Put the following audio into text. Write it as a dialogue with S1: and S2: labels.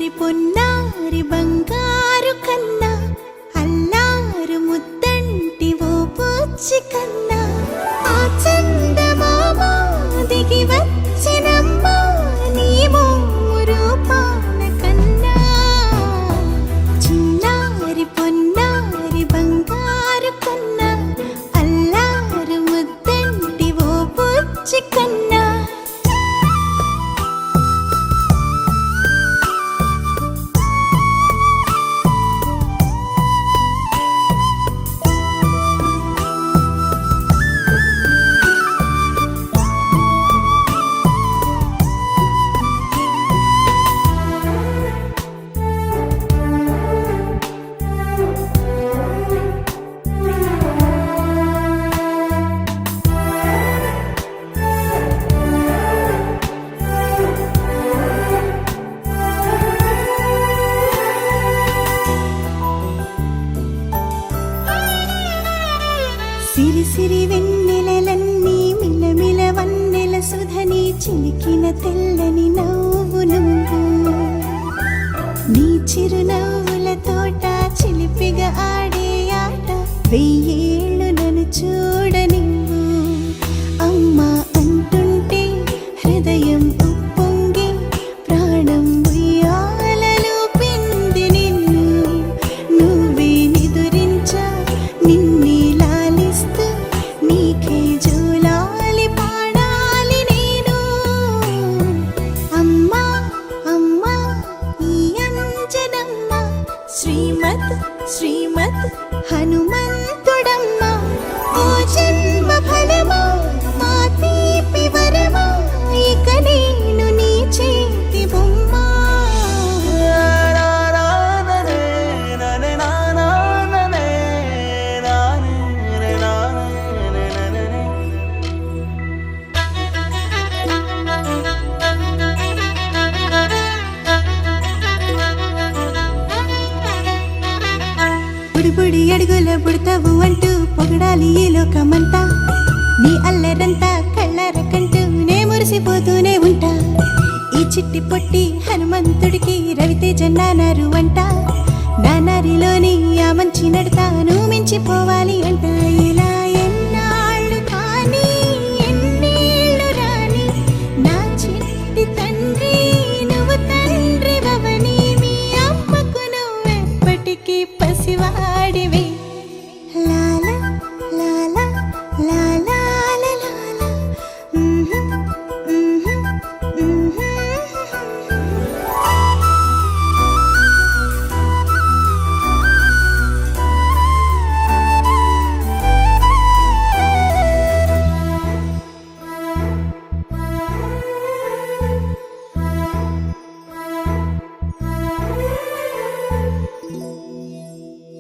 S1: చిన్నారి పొన్నారి బంగారు కన్నా అల్లారు ముద్దంటి ఓ పుచ్చి కన్నా ఆ చందమామ దిగి వచ్చినమ్మ నీ మోము రూపాన కన్నా చిన్నారి పొన్నారి బంగారు కన్నా అల్లారు ముద్దంటి ఓ పుచ్చి కన్నా సిరి సిరి వెన్నెలలన్నీ మిలమిల వన్నెల సుధని చిలికిన తెల్లని నవ్వు నువ్వు నీ చిరునవ్వుల తోట చిలిపిగా ఆడే ఆట వెయ్యేళ్ళు నన్ను చూడనివ్వు అమ్మా అంటుంటే హృదయం ఉప్పొంగి ప్రాణం ఉయ్యాలలో పిండి నిన్ను నువ్వే నిదురించా నిన్నే నీకే జోలాలి పాడాలి నేను అమ్మా అమ్మా ఈ అంజనమ్మ శ్రీమత్ శ్రీమత్ హనుమంతుడమ్మ ఓ జన్మ ఫలమా మా తీపి వరమా ఇక నేను నీ చేతి బొమ్మ బుడి అడుగుల బుడతావు అంటూ పొగడాలి ఈ లోకమంతా నీ అల్లరంతా కళ్ళారకంటూ నే మురిసిపోతూనే ఉంటా ఈ చిట్టి పొట్టి హనుమంతుడికి రవితేజ నానారు అంట నానారిలోని ఆ మంచి నడతాను మించిపోవాలి అంట